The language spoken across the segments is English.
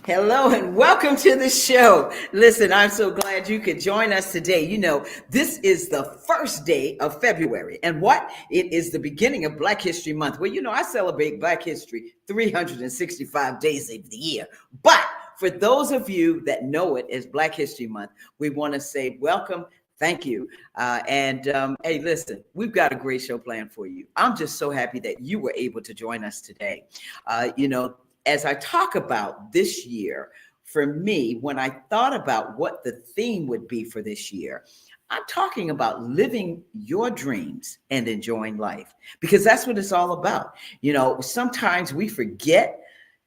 Hello and welcome to the show. Listen, I'm so glad you could join us today. You know, this is the first day of February. And what? It is the beginning of Black History Month. Well, you know, I celebrate Black History 365 days of the year. But for those of you that know it as Black History Month, we want to say welcome. Thank you. Hey, listen, we've got a great show planned for you. I'm just so happy that you were able to join us today. As I talk about this year, for me, when I thought about what the theme would be for this year, I'm talking about living your dreams and enjoying life, because that's what it's all about. You know, sometimes we forget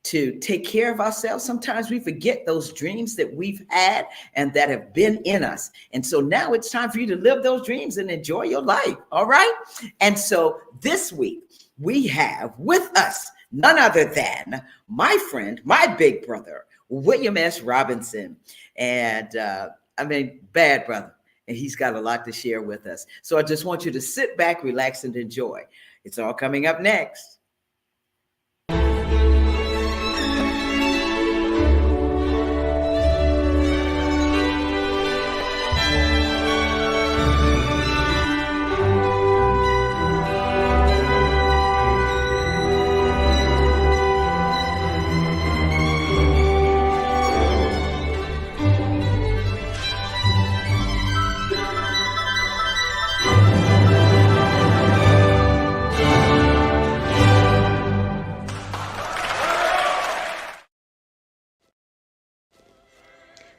to take care of ourselves. Sometimes we forget those dreams that we've had and that have been in us. And so now it's time for you to live those dreams and enjoy your life. All right. And so this week we have with us none other than my friend, my big brother, William S. Robinson. And bad brother. And he's got a lot to share with us. So I just want you to sit back, relax, and enjoy. It's all coming up next.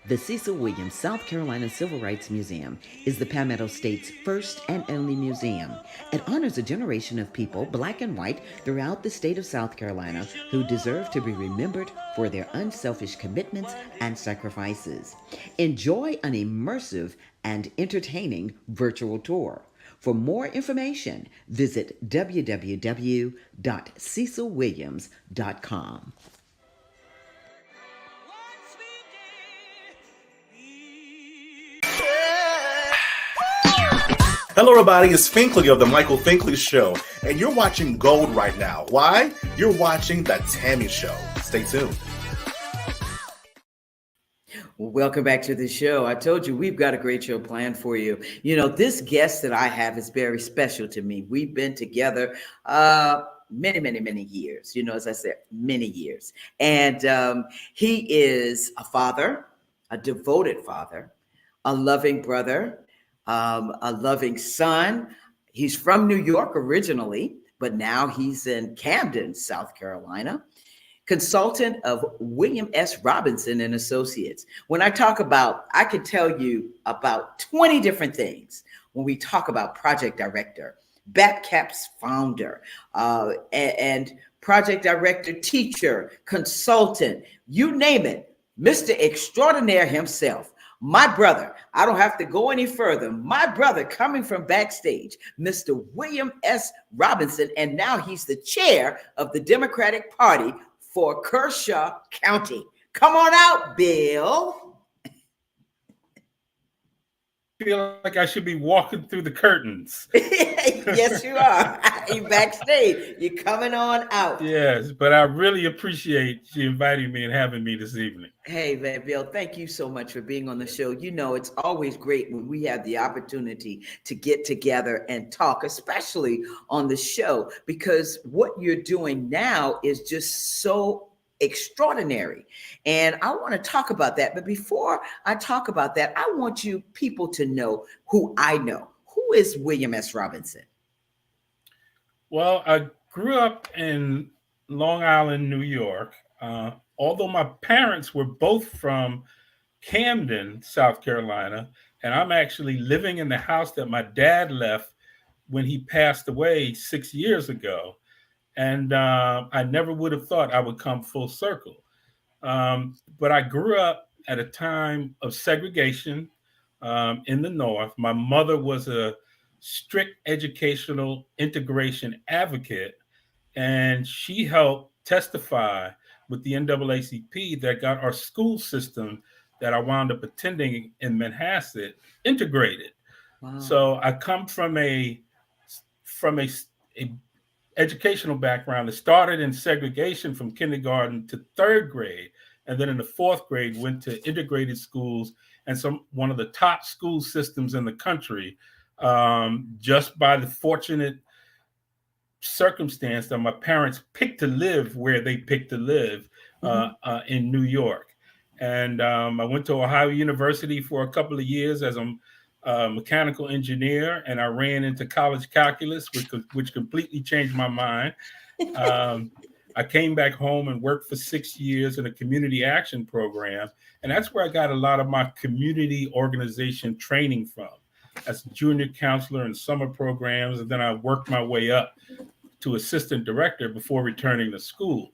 The Cecil Williams South Carolina Civil Rights Museum is the Palmetto State's first and only museum. It honors a generation of people, black and white, throughout the state of South Carolina who deserve to be remembered for their unselfish commitments and sacrifices. Enjoy an immersive and entertaining virtual tour. For more information, visit www.cecilwilliams.com. Hello, everybody. It's Finkley of The Michael Finkley Show, and you're watching Gold right now. Why? You're watching The Tammy Show. Stay tuned. Welcome back to the show. I told you we've got a great show planned for you. You know, this guest that I have is very special to me. We've been together many years, you know, as I said, many years. And he is a father, a devoted father, a loving brother, a loving son. He's from New York originally, but now he's in Camden, South Carolina. Consultant of William S. Robinson and Associates. When I talk about, I could tell you about 20 different things when we talk about project director, BAPCAP's founder, and project director, teacher, consultant, you name it, Mr. Extraordinaire himself. My brother, I don't have to go any further. My brother coming from backstage, Mr. William S. Robinson, and now he's the chair of the Democratic Party for Kershaw County. Come on out, Bill. I feel like I should be walking through the curtains. Yes, you are. You backstage. You're coming on out. Yes, but I really appreciate you inviting me and having me this evening. Hey, man, Bill, thank you so much for being on the show. You know, it's always great when we have the opportunity to get together and talk, especially on the show, because what you're doing now is just so extraordinary. And I want to talk about that. But before I talk about that, I want you people to know who I know. Who is William S. Robinson? Well, I grew up in Long Island, New York. Although my parents were both from Camden, South Carolina, and I'm actually living in the house that my dad left when he passed away 6 years ago. And I never would have thought I would come full circle. But I grew up at a time of segregation in the North. My mother was a strict educational integration advocate, and she helped testify with the NAACP that got our school system that I wound up attending in Manhasset integrated. Wow. So I come from a educational background that started in segregation from kindergarten to third grade, and then in the fourth grade went to integrated schools and one of the top school systems in the country, just by the fortunate circumstance that my parents picked to live where they picked to live in New York. And I went to Ohio University for a couple of years as a mechanical engineer, and I ran into college calculus, which completely changed my mind. I came back home and worked for 6 years in a community action program. And that's where I got a lot of my community organization training from, as a junior counselor in summer programs. And then I worked my way up to assistant director before returning to school.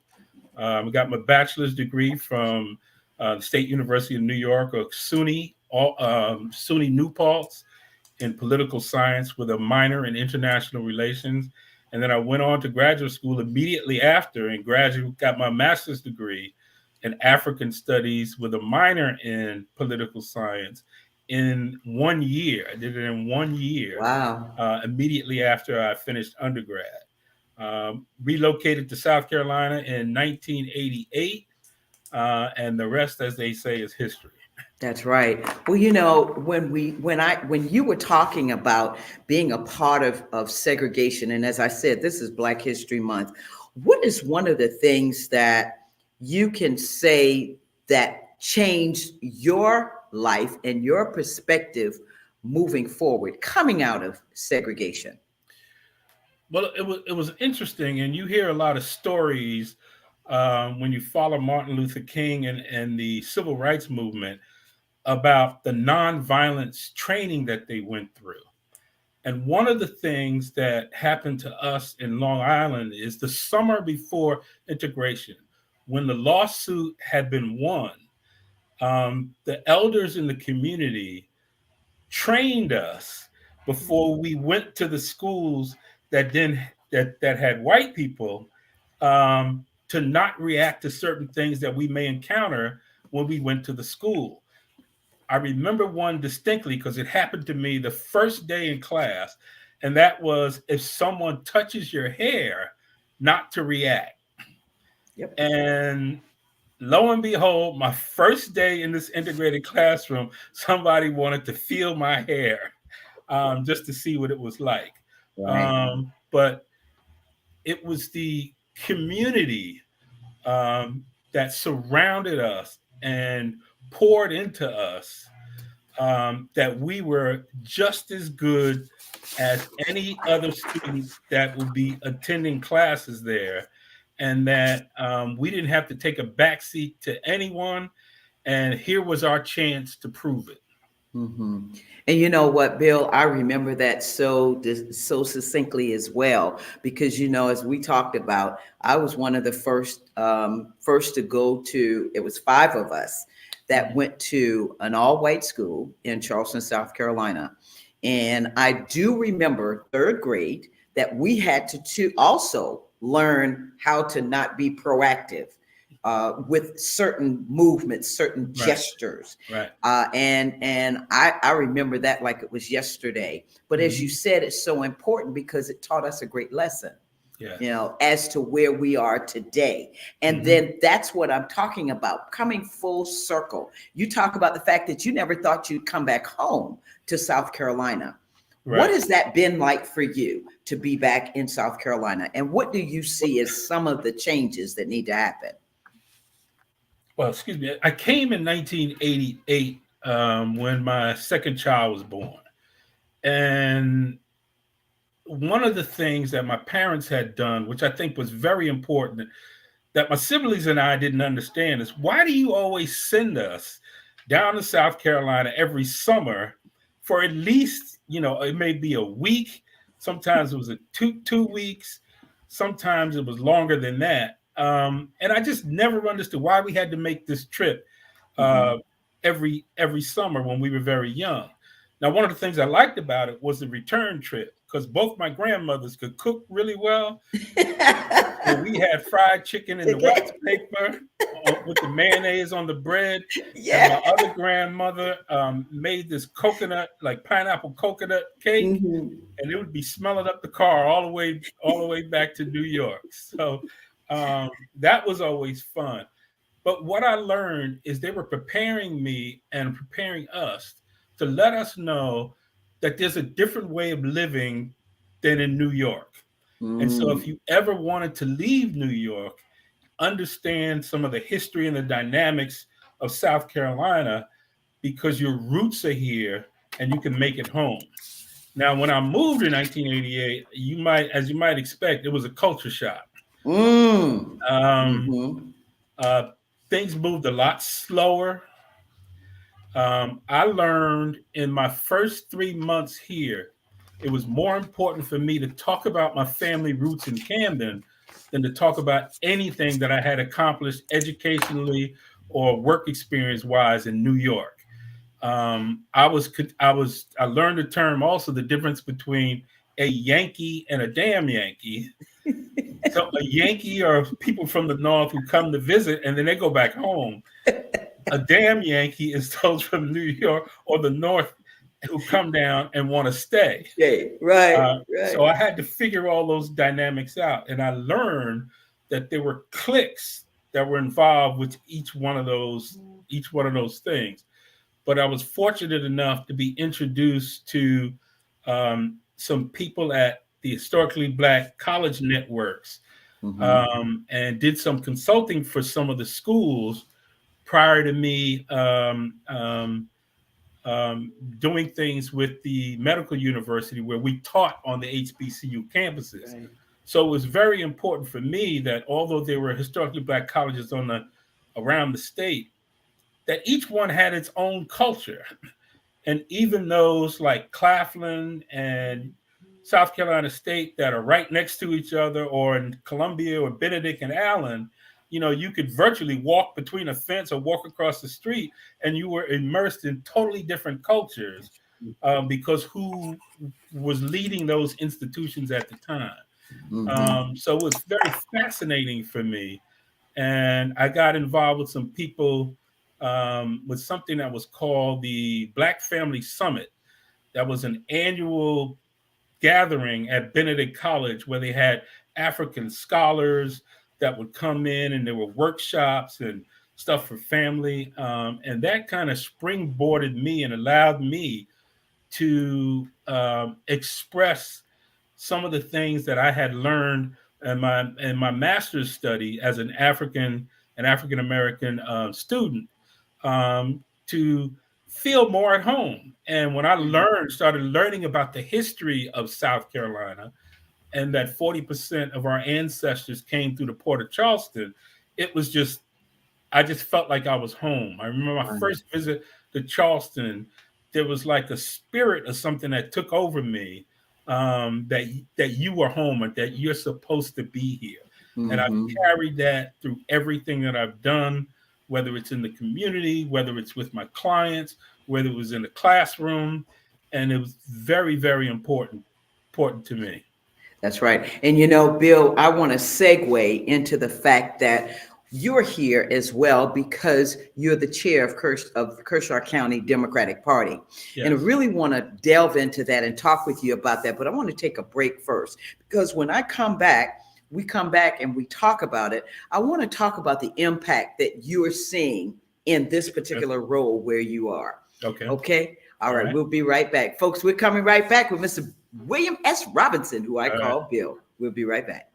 I got my bachelor's degree from the State University of New York, or SUNY New Paltz, in political science with a minor in international relations. And then I went on to graduate school immediately after and got my master's degree in African studies with a minor in political science in 1 year. I did it in 1 year. Wow. Immediately after I finished undergrad. Relocated to South Carolina in 1988. And the rest, as they say, is history. That's right. Well, you know, when you were talking about being a part of segregation, and as I said, this is Black History Month, what is one of the things that you can say that changed your life and your perspective moving forward, coming out of segregation? Well, it was interesting, and you hear a lot of stories when you follow Martin Luther King and the civil rights movement about the nonviolence training that they went through. And one of the things that happened to us in Long Island is the summer before integration, when the lawsuit had been won, the elders in the community trained us before we went to the schools that had white people, to not react to certain things that we may encounter when we went to the school. I remember one distinctly because it happened to me the first day in class, and that was, if someone touches your hair, not to react. Yep. And lo and behold, my first day in this integrated classroom, somebody wanted to feel my hair, just to see what it was like. Right. But it was the community that surrounded us and poured into us, that we were just as good as any other student that would be attending classes there, and that we didn't have to take a backseat to anyone. And here was our chance to prove it. Mm-hmm. And you know what, Bill, I remember that so succinctly as well, because, you know, as we talked about, I was one of the first to go to, it was 5 of us that went to an all-white school in Charleston, South Carolina. And I do remember 3rd grade that we had to also learn how to not be proactive with certain movements, certain gestures. Right. And I remember that like it was yesterday. But as you said, it's so important because it taught us a great lesson. Yeah. You know, as to where we are today. And then that's what I'm talking about, coming full circle. You talk about the fact that you never thought you'd come back home to South Carolina. Right. What has that been like for you to be back in South Carolina? And what do you see as some of the changes that need to happen? well, excuse me, I came in 1988 when my second child was born. And one of the things that my parents had done, which I think was very important, that my siblings and I didn't understand, is why do you always send us down to South Carolina every summer for at least, it may be a week. Sometimes it was a two weeks. Sometimes it was longer than that. And I just never understood why we had to make this trip every summer when we were very young. Now, one of the things I liked about it was the return trip, because both my grandmothers could cook really well. And we had fried chicken in the wax paper with the mayonnaise on the bread. Yeah. And my other grandmother made this like pineapple coconut cake, and it would be smelling up the car all the way back to New York. So that was always fun. But what I learned is they were preparing me and preparing us to let us know that there's a different way of living than in New York. And so if you ever wanted to leave New York, understand some of the history and the dynamics of South Carolina, because your roots are here and you can make it home. Now, when I moved in 1988, as you might expect, it was a culture shock. Things moved a lot slower. I learned in my first 3 months here, it was more important for me to talk about my family roots in Camden than to talk about anything that I had accomplished educationally or work experience wise in New York. I learned the term also, the difference between a Yankee and a damn Yankee. So a Yankee are people from the North who come to visit and then they go back home. A damn Yankee is those from New York or the North who come down and want to stay. Right. So I had to figure all those dynamics out. And I learned that there were cliques that were involved with each one of those things. But I was fortunate enough to be introduced to some people at the Historically Black College Networks and did some consulting for some of the schools prior to me doing things with the medical university where we taught on the HBCU campuses. Right. So it was very important for me that although there were historically Black colleges around the state, that each one had its own culture. And even those like Claflin and South Carolina State that are right next to each other, or in Columbia or Benedict and Allen, you could virtually walk between a fence or walk across the street and you were immersed in totally different cultures because who was leading those institutions at the time. So it was very fascinating for me. And I got involved with some people with something that was called the Black Family Summit. That was an annual gathering at Benedict College where they had African scholars that would come in, and there were workshops and stuff for family. And that kind of springboarded me and allowed me to express some of the things that I had learned in my master's study as an African-American student to feel more at home. And when I started learning about the history of South Carolina, and that 40% of our ancestors came through the port of Charleston, I just felt like I was home. I remember my first visit to Charleston, there was like a spirit of something that took over me, that you were home and that you're supposed to be here. And I've carried that through everything that I've done, whether it's in the community, whether it's with my clients, whether it was in the classroom. And it was very, very important to me. That's right. And Bill, I want to segue into the fact that you're here as well because you're the chair of the Kershaw County Democratic Party. Yes. And I really want to delve into that and talk with you about that. But I want to take a break first, because when I come back, we talk about it. I want to talk about the impact that you are seeing in this particular role where you are. Okay. All right. We'll be right back. Folks, we're coming right back with Mr. William S. Robinson, who I call Bill. We'll be right back.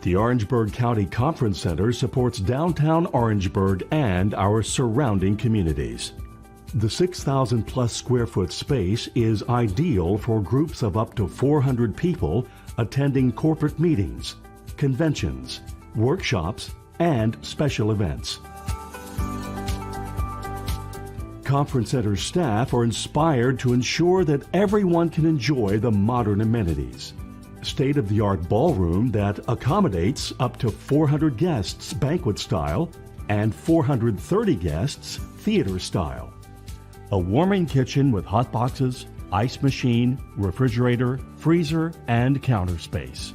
The Orangeburg County Conference Center supports downtown Orangeburg and our surrounding communities. The 6,000 plus square foot space is ideal for groups of up to 400 people attending corporate meetings, conventions, workshops, and special events. Conference Center staff are inspired to ensure that everyone can enjoy the modern amenities. State-of-the-art ballroom that accommodates up to 400 guests banquet style and 430 guests theater style. A warming kitchen with hot boxes, ice machine, refrigerator, freezer, and counter space.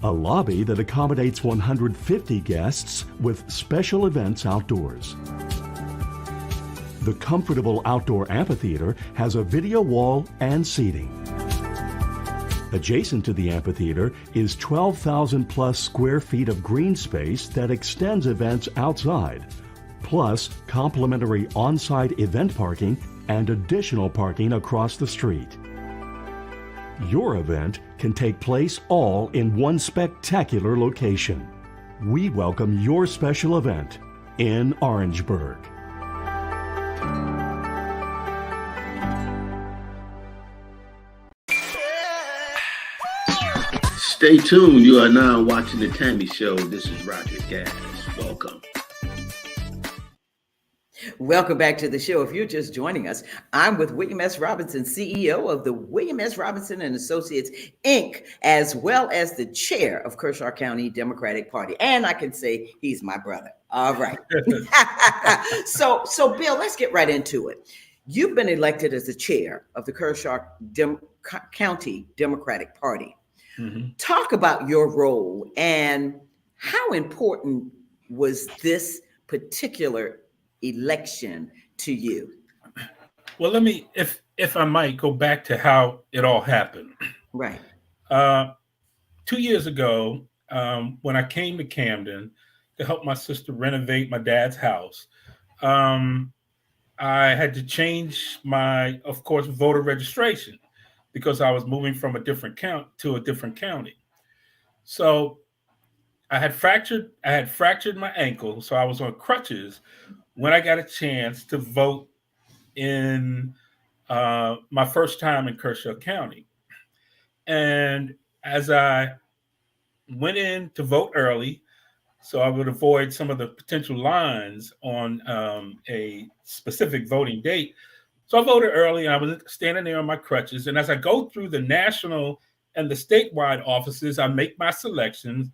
A lobby that accommodates 150 guests with special events outdoors. The comfortable outdoor amphitheater has a video wall and seating. Adjacent to the amphitheater is 12,000 plus square feet of green space that extends events outside, plus complimentary on-site event parking and additional parking across the street. Your event can take place all in one spectacular location. We welcome your special event in Orangeburg. Stay tuned. You are now watching The Tammy Show. This is Roger Gas. Welcome. Welcome back to the show. If you're just joining us, I'm with William S. Robinson, CEO of the William S. Robinson and Associates, Inc., as well as the chair of Kershaw County Democratic Party. And I can say he's my brother. All right. So Bill, let's get right into it. You've been elected as the chair of the Kershaw County Democratic Party. Mm-hmm. Talk about your role and how important was this particular election to you? Well, let me, if I might, go back to how it all happened. Right. 2 years ago, when I came to Camden to help my sister renovate my dad's house, I had to change my, of course, voter registration because I was moving from a different county to a different county. So I had fractured my ankle, so I was on crutches when I got a chance to vote in my first time in Kershaw County. And as I went in to vote early, so I would avoid some of the potential lines on a specific voting date. So I voted early, and I was standing there on my crutches. And as I go through the national and the statewide offices, I make my selections.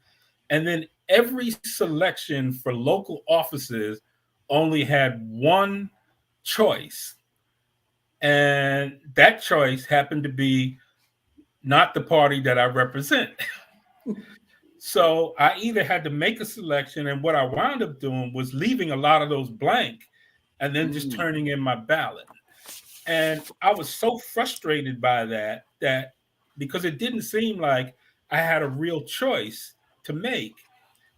And then every selection for local offices only had one choice. And that choice happened to be not the party that I represent. So I either had to make a selection, and what I wound up doing was leaving a lot of those blank and then just turning in my ballot. And I was so frustrated by that because it didn't seem like I had a real choice to make.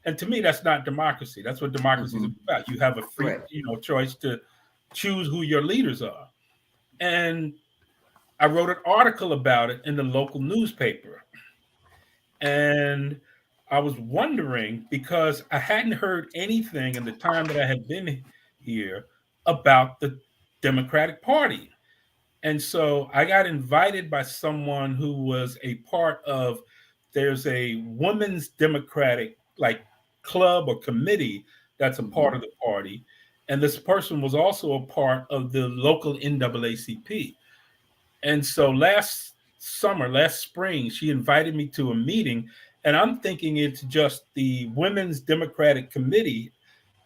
And to me, that's not democracy. That's what democracy is about. You have a free, choice to choose who your leaders are. And I wrote an article about it in the local newspaper. And I was wondering, because I hadn't heard anything in the time that I had been here about the Democratic Party. And so I got invited by someone who was a part of, there's a women's Democratic club or committee that's a part of the party. And this person was also a part of the local NAACP. And so last spring, she invited me to a meeting, and I'm thinking it's just the Women's Democratic Committee.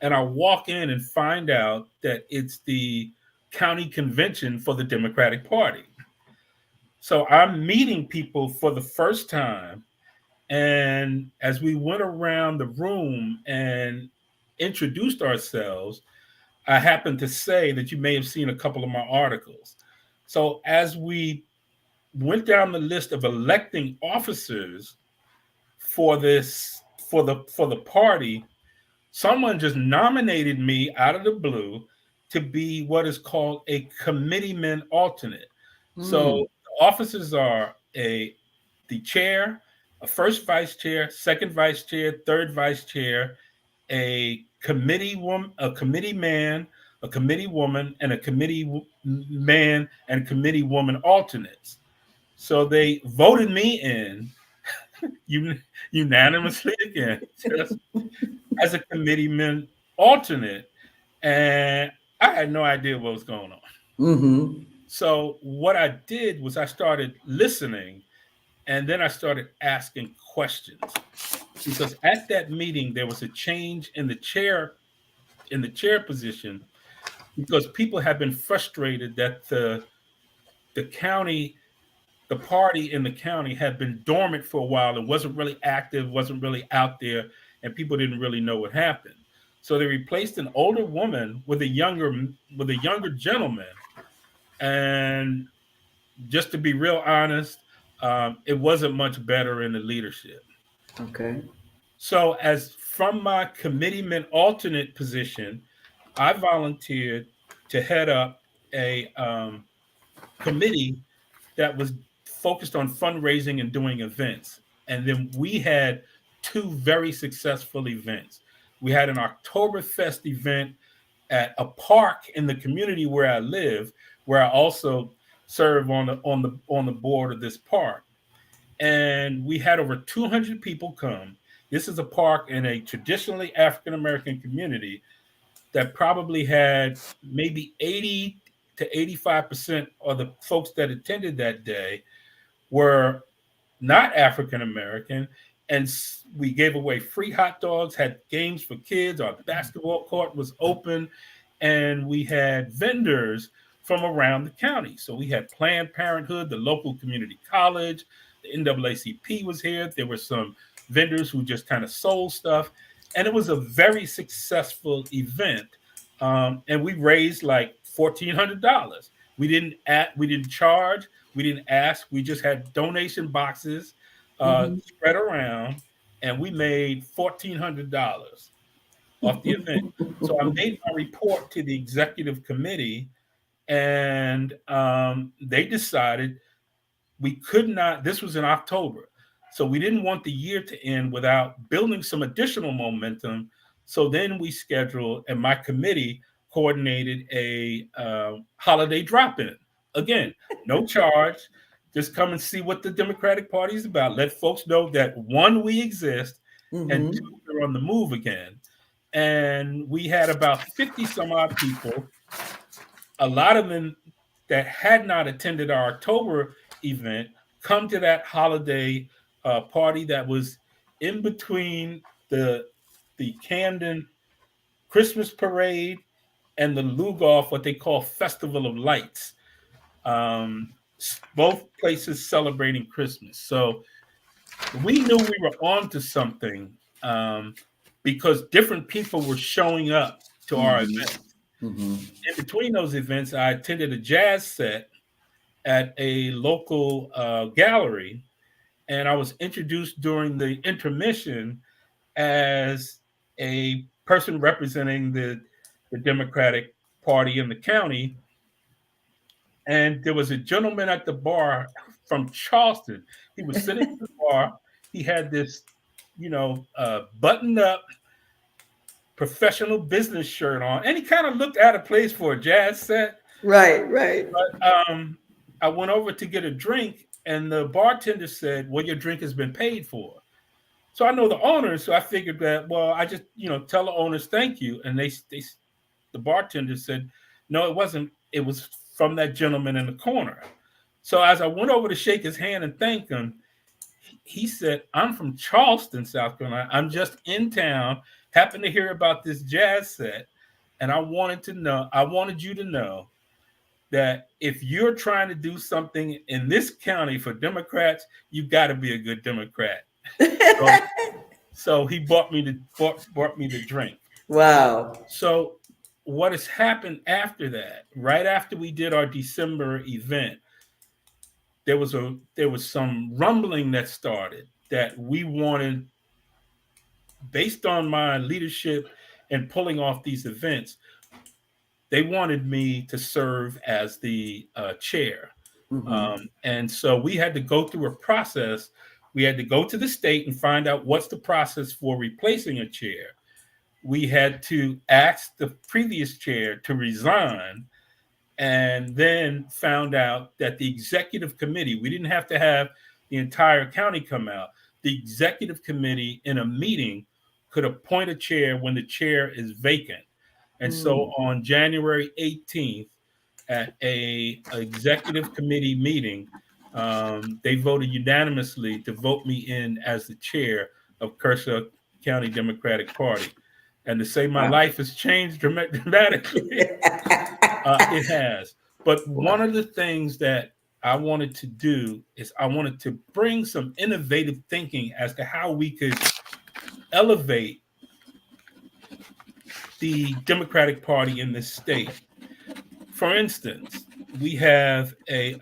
And I walk in and find out that it's the county convention for the Democratic Party. So I'm meeting people for the first time. And as we went around the room and introduced ourselves, I happened to say that you may have seen a couple of my articles. So as we went down the list of electing officers for the party, someone just nominated me out of the blue to be what is called a committeeman alternate. So the officers are the chair, a first vice chair, second vice chair, third vice chair, a committee woman, a committee man, a committee woman, and a man and committee woman alternates. So they voted me in unanimously again, just as a committeeman alternate, and I had no idea what was going on. Mm-hmm. So what I did was I started listening, and then I started asking questions because at that meeting there was a change in the chair position because people had been frustrated that the county the party in the county had been dormant for a while and wasn't really active, wasn't really out there, and people didn't really know what happened. So they replaced an older woman with a younger gentleman. And just to be real honest, it wasn't much better in the leadership. Okay. So as from my committeeman alternate position, I volunteered to head up a committee that was focused on fundraising and doing events. And then we had two very successful events. We had an Oktoberfest event at a park in the community where I live, where I also serve on the board of this park. And we had over 200 people come. This is a park in a traditionally African American community that probably had maybe 80 to 85% of the folks that attended that day were not African American. And we gave away free hot dogs, had games for kids. Our basketball court was open, and we had vendors from around the county. So we had Planned Parenthood, the local community college, the NAACP was here. There were some vendors who just kind of sold stuff, and it was a very successful event. And we raised like $1,400. We didn't charge. We didn't ask. We just had donation boxes Mm-hmm. spread around, and we made $1,400 off the event. So I made my report to the executive committee, and they decided we could not. This was in October, so we didn't want the year to end without building some additional momentum. So then we scheduled, and my committee coordinated a holiday drop-in. Again, no charge. Just come and see what the Democratic Party is about. Let folks know that one, we exist, and Mm-hmm. two, we're on the move again. And we had about 50 some odd people, a lot of them that had not attended our October event, come to that holiday party that was in between the Camden Christmas parade and the Lugoff, what they call Festival of Lights. Both places celebrating Christmas. So we knew we were on to something because different people were showing up to our event. Mm-hmm. In between those events, I attended a jazz set at a local gallery, and I was introduced during the intermission as a person representing the Democratic Party in the county. And there was a gentleman at the bar from Charleston. He was sitting at the bar. He had this, buttoned up professional business shirt on, and he kind of looked out of place for a jazz set. Right, right. But I went over to get a drink, and the bartender said, "Well, your drink has been paid for." So I know the owners, so I figured that, well, I just, tell the owners thank you. And the bartender said, "No, it wasn't. It was from that gentleman in the corner." So as I went over to shake his hand and thank him, he said, "I'm from Charleston, South Carolina. I'm just in town. Happened to hear about this jazz set, and I wanted you to know that if you're trying to do something in this county for Democrats, you got to be a good Democrat." So he bought me the drink. Wow. So what has happened after that? Right after we did our December event, there was some rumbling that started that we wanted, based on my leadership and pulling off these events, they wanted me to serve as the chair. Mm-hmm. And so we had to go through a process We had to go to the state and find out what's the process for replacing a chair. We had to ask the previous chair to resign, and then found out that the executive committee, we didn't have to have the entire county come out. The executive committee in a meeting could appoint a chair when the chair is vacant. And so on January 18th, at a executive committee meeting, they voted unanimously to vote me in as the chair of Kershaw County Democratic Party. And to say my life has changed dramatically, it has. But one of the things that I wanted to do is I wanted to bring some innovative thinking as to how we could elevate the Democratic Party in this state. For instance, we had a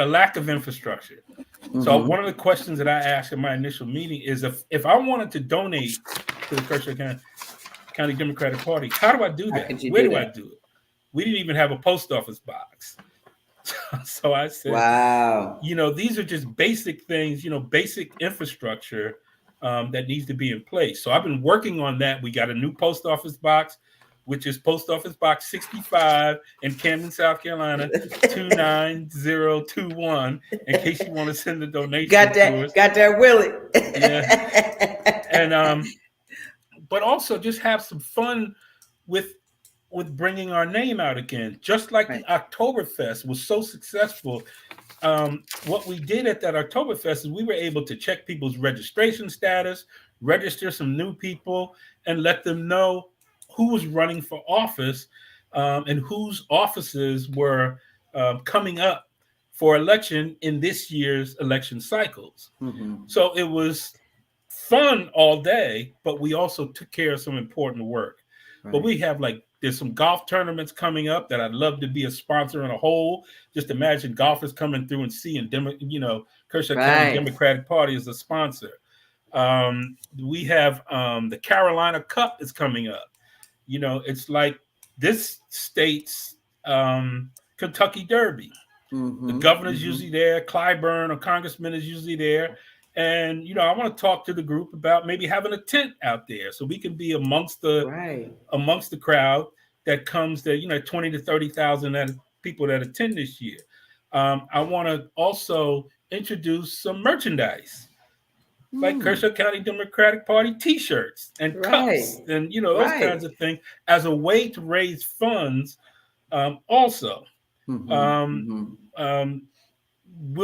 lack of infrastructure. So one of the questions that I asked in my initial meeting is if I wanted to donate to the Kershaw County Democratic Party, how do I do that? Where do I do it? We didn't even have a post office box. So I said, wow, these are just basic things, basic infrastructure that needs to be in place. So I've been working on that. We got a new post office box, which is Post Office Box 65 in Camden, South Carolina, 29021. In case you want to send a donation to us. Got that, Willie. Yeah. And but also just have some fun with bringing our name out again. Just like the Oktoberfest was so successful. What we did at that Oktoberfest is we were able to check people's registration status, register some new people, and let them know who was running for office and whose offices were coming up for election in this year's election cycles. So it was fun all day, but we also took care of some important work. But we have there's some golf tournaments coming up that I'd love to be a sponsor in a whole. Just imagine golfers coming through and seeing, Kershaw County Democratic Party as a sponsor. We have the Carolina Cup is coming up. It's like this state's Kentucky Derby. The governor's usually there. Clyburn, a congressman, is usually there. And, I want to talk to the group about maybe having a tent out there so we can be amongst the crowd that comes to, 20 to 30,000 people that attend this year. I want to also introduce some merchandise. Like Kershaw County Democratic Party T-shirts and cups and, those kinds of things as a way to raise funds also. We'll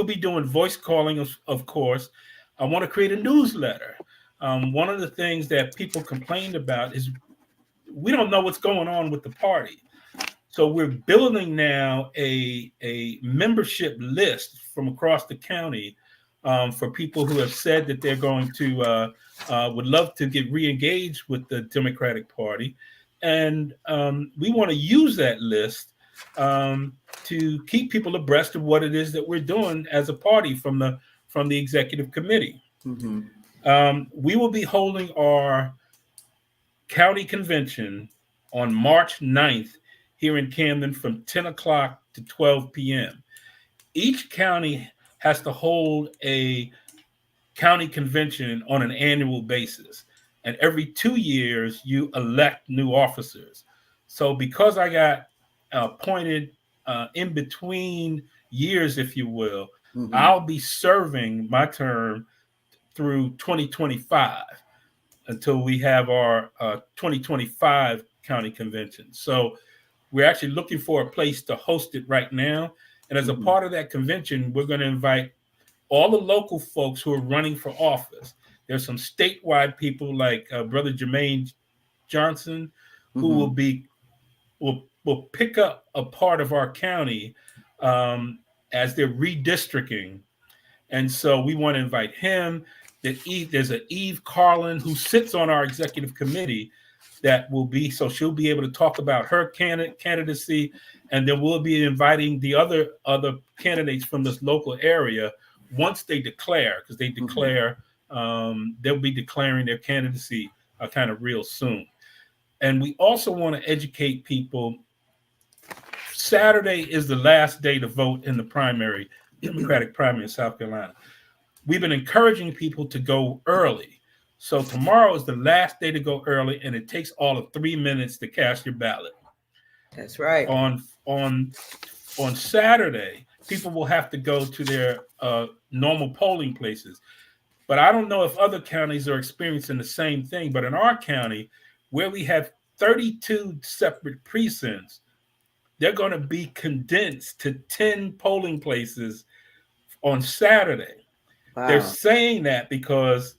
be doing voice calling, of course. I want to create a newsletter. One of the things that people complained about is we don't know what's going on with the party. So we're building now a membership list from across the county for people who have said that they're going to would love to get re-engaged with the Democratic Party. And we want to use that list to keep people abreast of what it is that we're doing as a party from the executive committee. We will be holding our county convention on March 9th here in Camden from 10 o'clock to 12 p.m. Each county has to hold a county convention on an annual basis. And every 2 years, you elect new officers. So because I got appointed in between years, if you will, I'll be serving my term through 2025 until we have our 2025 county convention. So we're actually looking for a place to host it right now. And as a part of that convention, we're going to invite all the local folks who are running for office. There's some statewide people like Brother Jermaine Johnson, who will pick up a part of our county as they're redistricting. And so we want to invite him. There's an Eve Carlin who sits on our executive committee that will be, so she'll be able to talk about her candidacy. And then we'll be inviting the other candidates from this local area once they declare, because they declare, they'll be declaring their candidacy kind of real soon. And we also want to educate people Saturday is the last day to vote in the primary, Democratic primary in South Carolina. We've been encouraging people to go early. So tomorrow is the last day to go early, and it takes all of 3 minutes to cast your ballot. That's right. On Saturday, people will have to go to their normal polling places. But I don't know if other counties are experiencing the same thing. But in our county, where we have 32 separate precincts, they're going to be condensed to 10 polling places on Saturday. They're Wow. saying that because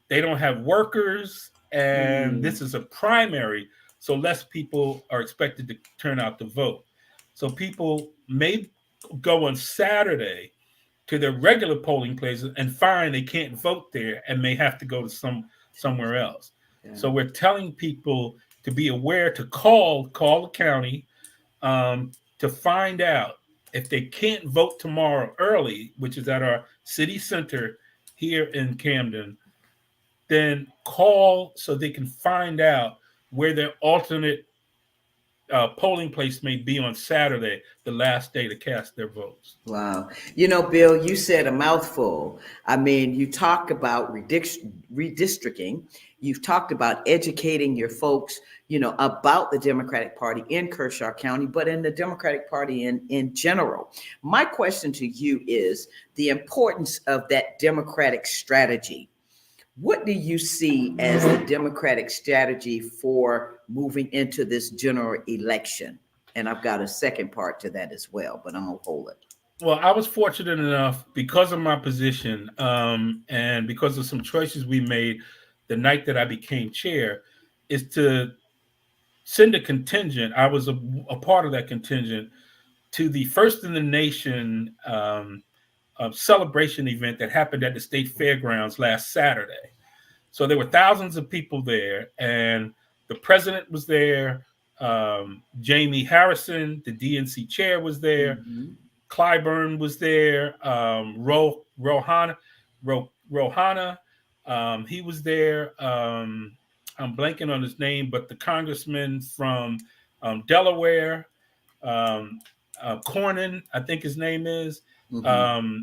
they don't have workers and this is a primary, so less people are expected to turn out to vote. So people may go on Saturday to their regular polling places and find they can't vote there and may have to go to somewhere else. Yeah. So we're telling people to be aware to call the county to find out if they can't vote tomorrow early, which is at our city center here in Camden, then call so they can find out where their alternate polling place may be on Saturday, the last day to cast their votes. Wow. Bill, you said a mouthful. I mean, you talked about redistricting. You've talked about educating your folks, about the Democratic Party in Kershaw County, but in the Democratic Party in general. My question to you is the importance of that Democratic strategy. What do you see as the Democratic strategy for moving into this general election? And I've got a second part to that as well, but I'm going to hold it. Well, I was fortunate enough because of my position and because of some choices we made the night that I became chair is to send a contingent. I was a part of that contingent to the first in the nation celebration event that happened at the state fairgrounds last Saturday. So there were thousands of people there, and the president was there. Jamie Harrison, the DNC chair, was there. Mm-hmm. Clyburn was there. Rohana, he was there. I'm blanking on his name, but the congressman from Delaware, Cornyn, I think his name is. Mm-hmm.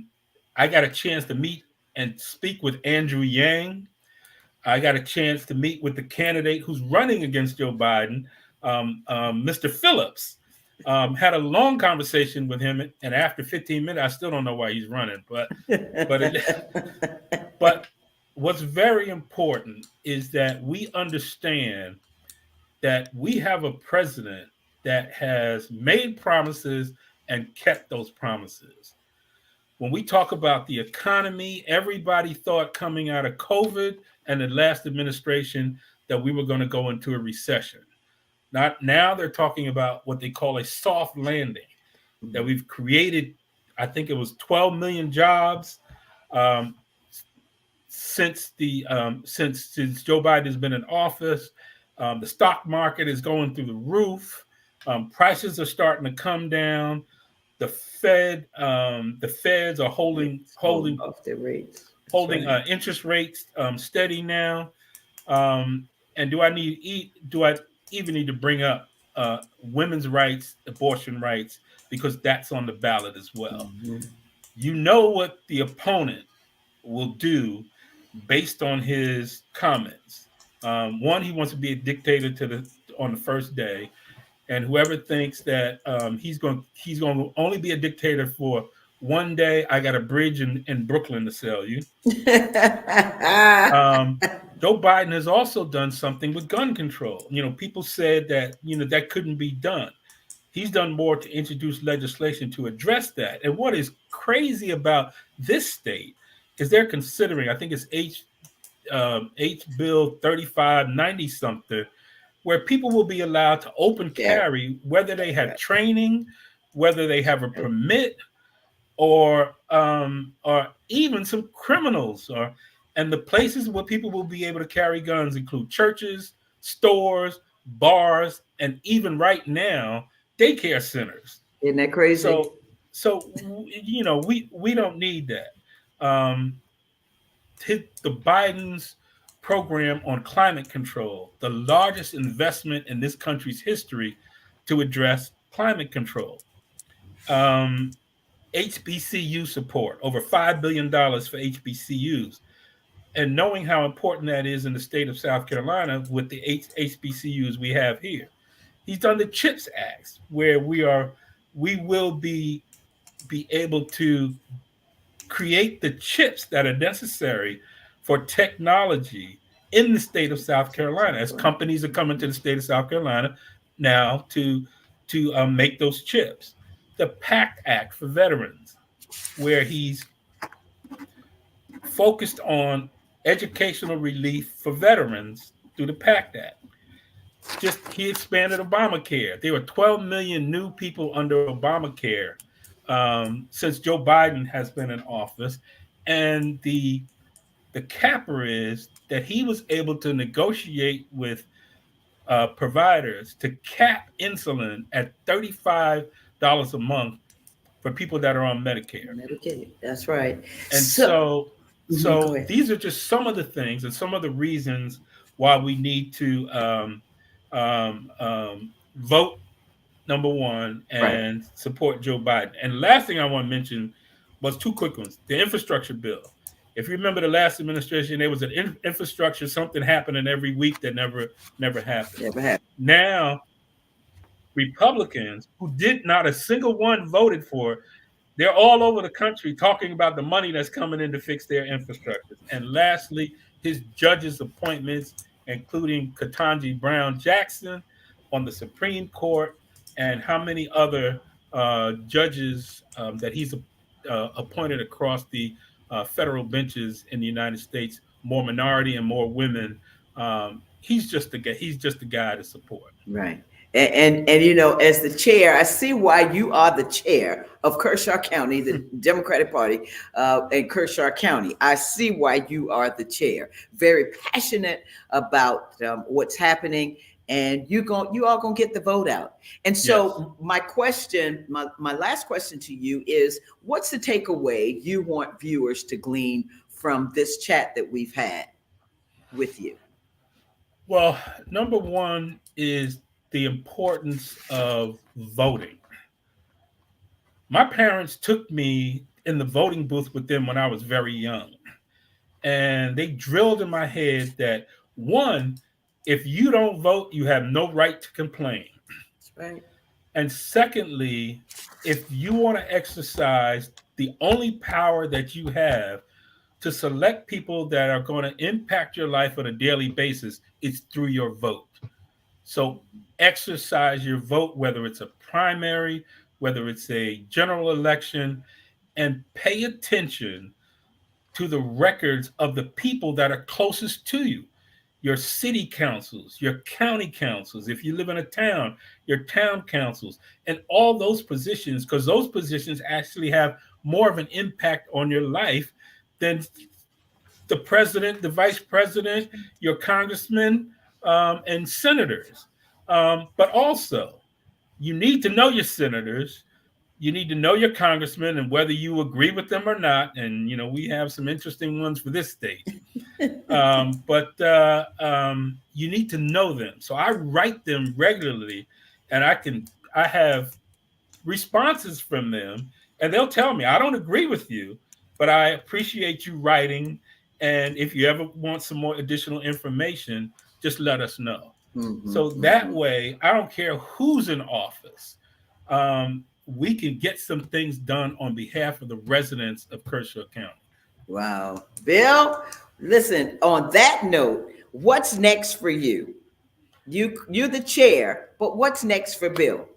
I got a chance to meet and speak with Andrew Yang. I got a chance to meet with the candidate who's running against Joe Biden, Mr. Phillips. Had a long conversation with him, and after 15 minutes, I still don't know why he's running. But what's very important is that we understand that we have a president that has made promises and kept those promises. When we talk about the economy, everybody thought coming out of COVID and the last administration that we were going to go into a recession. Not now, they're talking about what they call a soft landing, that we've created. I think it was 12 million jobs since Joe Biden has been in office. The stock market is going through the roof. Prices are starting to come down. The Feds are holding off their rates, interest rates steady now. And do I even need to bring up women's rights, abortion rights, because that's on the ballot as well. Mm-hmm. You know what the opponent will do based on his comments. One, he wants to be a dictator on the first day, and whoever thinks that he's going to only be a dictator for one day, I got a bridge in Brooklyn to sell you. Joe Biden has also done something with gun control. People said that, that couldn't be done. He's done more to introduce legislation to address that. And what is crazy about this state is they're considering, I think it's H Bill 3590 something, where people will be allowed to open carry, whether they have training, whether they have a permit, or even some criminals. And the places where people will be able to carry guns include churches, stores, bars, and even right now, daycare centers. Isn't that crazy? So we don't need that. The Biden's program on climate control, the largest investment in this country's history to address climate control, um, HBCU support, over $5 billion for HBCUs. And knowing how important that is in the state of South Carolina with the HBCUs we have here. He's done the CHIPS Act, where we will be able to create the chips that are necessary for technology in the state of South Carolina, as companies are coming to the state of South Carolina now to make those chips. The PACT Act for veterans, where he's focused on educational relief for veterans through the PACT Act. Just he expanded Obamacare. There were 12 million new people under Obamacare since Joe Biden has been in office, and the capper is that he was able to negotiate with providers to cap insulin at $35 a month for people that are on Medicare. Medicaid. That's right. And So, go ahead. these are just some of the things and some of the reasons why we need to vote number one Right. and support Joe Biden. And the last thing I want to mention was two quick ones. The infrastructure bill. If you remember the last administration, there was an infrastructure, something happening every week that never happened. Never happened. Now, Republicans who did not a single one voted for, they're all over the country talking about the money that's coming in to fix their infrastructure. And lastly, his judges' appointments, including Ketanji Brown Jackson on the Supreme Court, and how many other judges that he's appointed across the federal benches in the United States, more minority and more women. He's just the guy. He's just the guy to support. Right. And you know, as the chair, I see why you are the chair of Kershaw County, the Democratic Party in Kershaw County. I see why you are the chair. Very passionate about what's happening, and you all gonna get the vote out. And so my question, my last question to you is, what's the takeaway you want viewers to glean from this chat that we've had with you? Well, number one is the importance of voting. My parents took me in the voting booth with them when I was very young. And they drilled in my head that, one, if you don't vote, you have no right to complain. That's right. And secondly, if you want to exercise the only power that you have to select people that are going to impact your life on a daily basis, it's through your vote. So exercise your vote, whether it's a primary, whether it's a general election, and pay attention to the records of the people that are closest to you. Your city councils, your county councils, if you live in a town, your town councils, and all those positions, because those positions actually have more of an impact on your life than the president, the vice president, your congressmen, and senators. But also, you need to know your senators. You need to know your congressmen and whether you agree with them or not. And, you know, we have some interesting ones for this state. But you need to know them. So I write them regularly, and I have responses from them, and they'll tell me, I don't agree with you, but I appreciate you writing. And if you ever want some more additional information, just let us know. So that way, I don't care who's in office. We can get some things done on behalf of the residents of Kershaw County. Wow. Bill, listen, on that note, what's next for you? You're the chair, but what's next for Bill?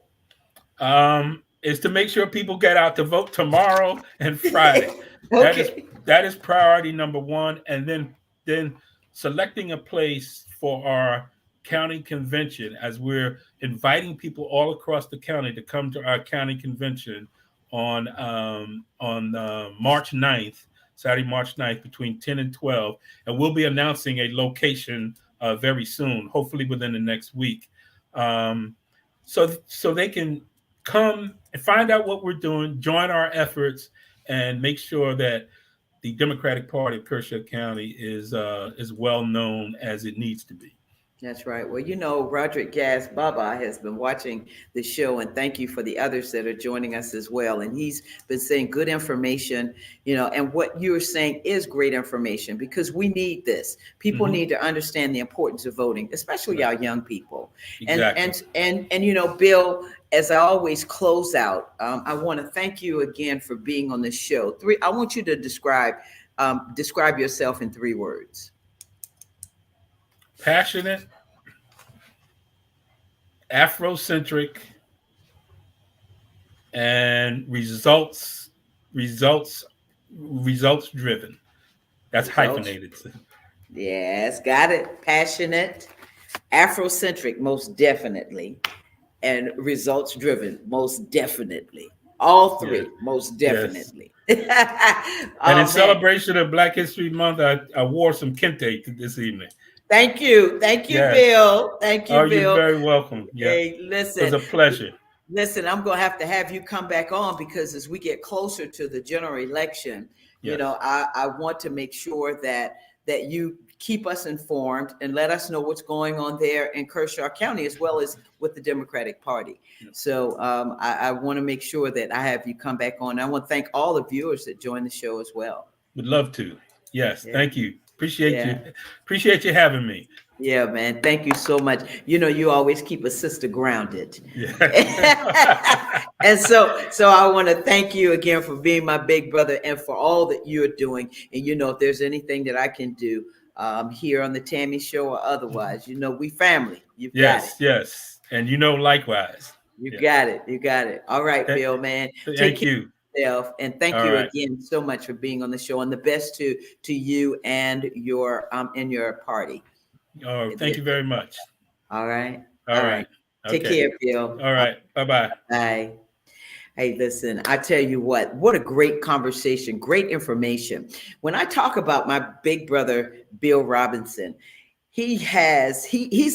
Is to make sure people get out to vote tomorrow and Friday. Okay. That is priority number one. And then selecting a place for our county convention, as we're inviting people all across the county to come to our county convention on March 9th, Saturday, March 9th, between 10 and 12. And we'll be announcing a location very soon, hopefully within the next week. So they can come and find out what we're doing, join our efforts, and make sure that the Democratic Party of Kershaw County is well known as it needs to be. That's right. Well, Roderick Gas Baba has been watching the show, and thank you for the others that are joining us as well. And he's been saying good information, and what you're saying is great information because we need this. People need to understand the importance of voting, especially our young people. Exactly. And Bill, as I always close out, I want to thank you again for being on this show. I want you to describe yourself in 3 words. Passionate, Afrocentric, and results driven. That's hyphenated. Yes, got it. Passionate, Afrocentric, most definitely, and results driven, most definitely. All 3, Yes. most definitely. And in celebration of Black History Month, I wore some kente this evening. Thank you, yes. Bill. Thank you, Bill. You're very welcome. Yeah. Hey, listen, it was a pleasure. Listen, I'm going to have you come back on because as we get closer to the general election, Yes. I want to make sure that you keep us informed and let us know what's going on there in Kershaw County, as well as with the Democratic Party. Yes. So I want to make sure that I have you come back on. I want to thank all the viewers that joined the show as well. Would love to. Yes. Yeah. Thank you. Appreciate you. Appreciate you having me. Yeah, man. Thank you so much. You always keep a sister grounded. Yeah. And so I want to thank you again for being my big brother and for all that you're doing. And, if there's anything that I can do here on the Tammy Show or otherwise, we family. You've got it. Yes. And likewise. You got it. All right, Bill, man. Thank you. And thank you again so much for being on the show, and the best to you and your party. Oh, thank you very much. All right. All right. Take care, Bill. All right. Bye-bye. Bye. Hey, listen, I tell you what a great conversation, great information. When I talk about my big brother, Bill Robinson, he's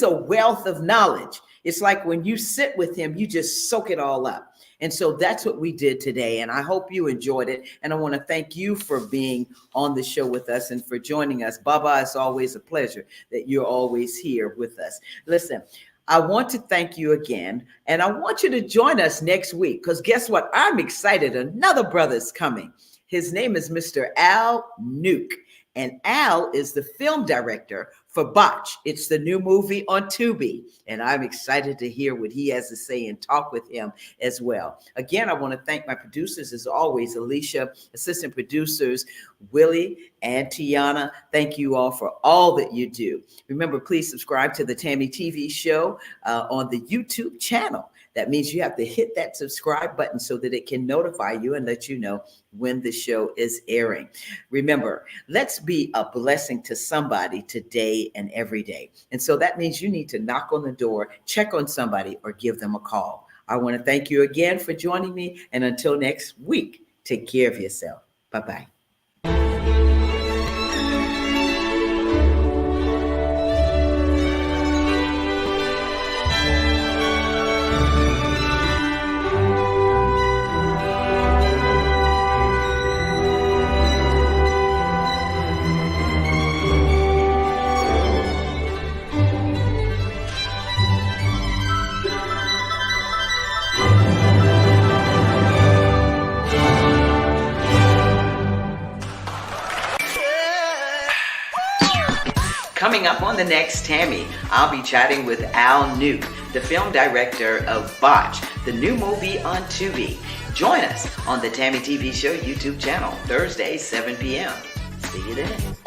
a wealth of knowledge. It's like when you sit with him, you just soak it all up. And so that's what we did today. And I hope you enjoyed it. And I want to thank you for being on the show with us and for joining us. Baba, it's always a pleasure that you're always here with us. Listen, I want to thank you again. And I want you to join us next week because guess what? I'm excited. Another brother's coming. His name is Mr. Al Nuke. And Al is the film director for Botch. It's the new movie on Tubi. And I'm excited to hear what he has to say and talk with him as well. Again, I want to thank my producers as always, Alicia, assistant producers, Willie and Tiana. Thank you all for all that you do. Remember, please subscribe to the Tammy TV show on the YouTube channel. That means you have to hit that subscribe button so that it can notify you and let you know when the show is airing. Remember, let's be a blessing to somebody today and every day. And so that means you need to knock on the door, check on somebody, or give them a call. I want to thank you again for joining me. And until next week, take care of yourself. Bye-bye. Coming up on the next Tammy, I'll be chatting with Al Nuke, the film director of Botch, the new movie on Tubi. Join us on the Tammy TV Show YouTube channel, Thursday, 7 p.m. See you then.